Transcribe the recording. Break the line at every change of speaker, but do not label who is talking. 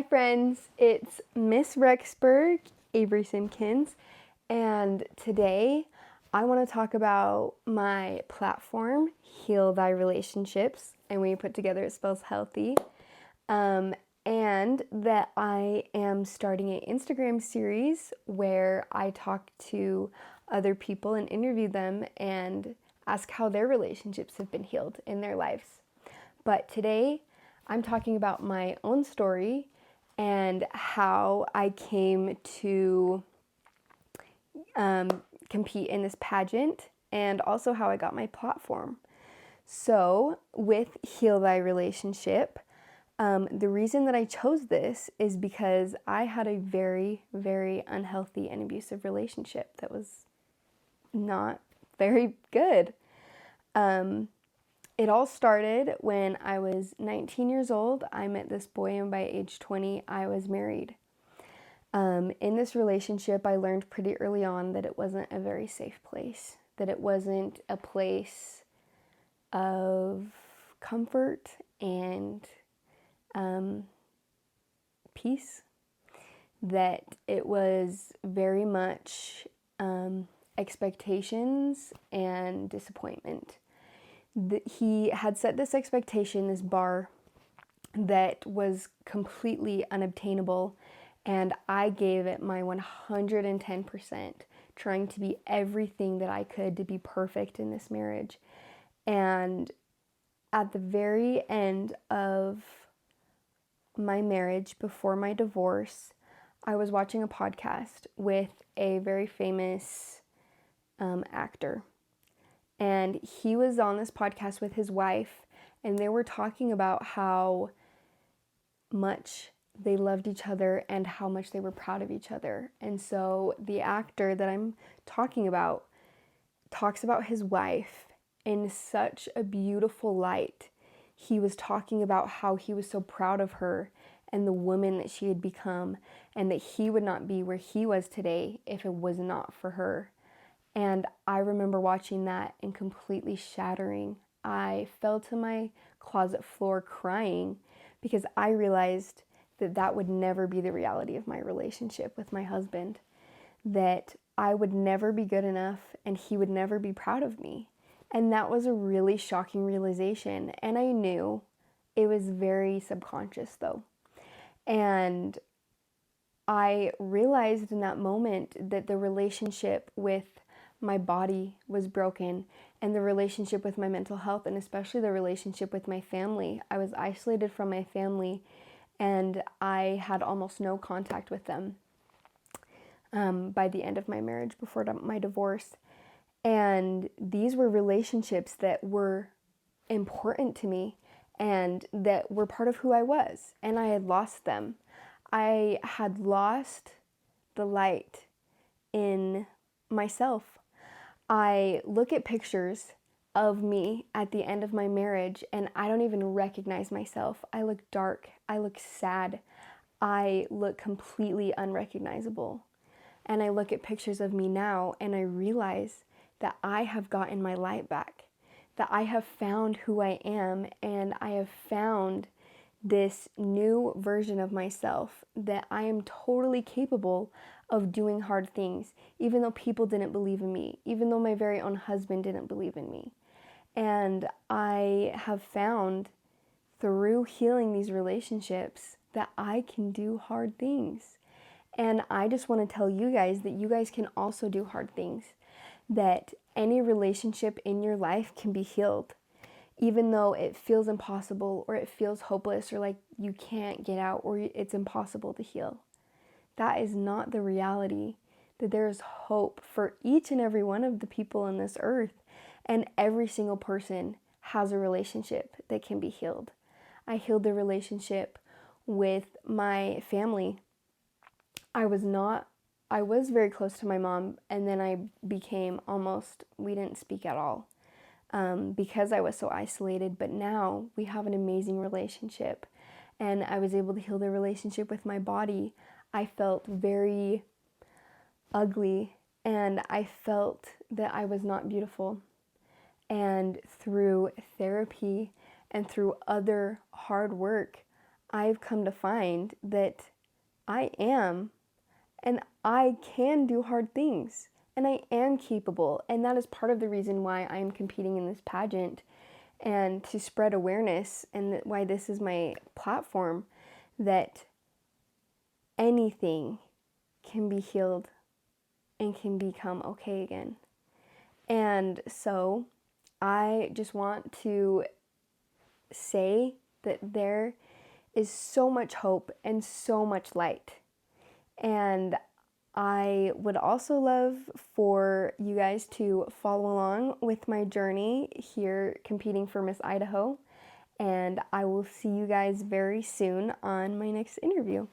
friends, it's Miss Rexburg, Avery Simpkins, and today I want to talk about my platform, Heal Thy Relationships, and when you put together it spells healthy, and that I am starting an Instagram series where I talk to other people and interview them and ask how their relationships have been healed in their lives. But today I'm talking about my own story and how I came to compete in this pageant, and also how I got my platform. So, with Heal Thy Relationship, the reason that I chose this is because I had a very, very unhealthy and abusive relationship that was not very good. It all started when I was 19 years old. I met this boy, and by age 20, I was married. In this relationship, I learned pretty early on that it wasn't a very safe place, that it wasn't a place of comfort and peace, that it was very much expectations and disappointment. He had set this expectation, this bar, that was completely unobtainable, and I gave it my 110%, trying to be everything that I could to be perfect in this marriage. And at the very end of my marriage, before my divorce, I was watching a podcast with a very famous actor. And he was on this podcast with his wife, and they were talking about how much they loved each other and how much they were proud of each other. And so the actor that I'm talking about talks about his wife in such a beautiful light. He was talking about how he was so proud of her and the woman that she had become, and that he would not be where he was today if it was not for her. And I remember watching that and completely shattering. I fell to my closet floor crying because I realized that that would never be the reality of my relationship with my husband, that I would never be good enough and he would never be proud of me. And that was a really shocking realization. And I knew it was very subconscious though. And I realized in that moment that the relationship with my body was broken, and the relationship with my mental health, and especially the relationship with my family. I was isolated from my family, and I had almost no contact with them by the end of my marriage, before my divorce. And these were relationships that were important to me and that were part of who I was, and I had lost them. I had lost the light in myself. I look at pictures of me at the end of my marriage and I don't even recognize myself. I look dark. I look sad. I look completely unrecognizable. And I look at pictures of me now and I realize that I have gotten my light back, that I have found who I am, and I have found this new version of myself, that I am totally capable of doing hard things, even though people didn't believe in me, even though my very own husband didn't believe in me. And I have found through healing these relationships that I can do hard things. And I just want to tell you guys that you guys can also do hard things, that any relationship in your life can be healed, even though it feels impossible or it feels hopeless or like you can't get out or it's impossible to heal. That is not the reality, that there is hope for each and every one of the people on this earth, and every single person has a relationship that can be healed. I healed the relationship with my family. I was very close to my mom, and then I became we didn't speak at all. Because I was so isolated, but now we have an amazing relationship, and I was able to heal the relationship with my body. I felt very ugly, and I felt that I was not beautiful, and through therapy and through other hard work, I've come to find that I am, and I can do hard things, and I am capable. And that is part of the reason why I am competing in this pageant, and to spread awareness, and why this is my platform, that anything can be healed and can become okay again. And so I just want to say that there is so much hope and so much light. And I would also love for you guys to follow along with my journey here competing for Miss Idaho. And I will see you guys very soon on my next interview.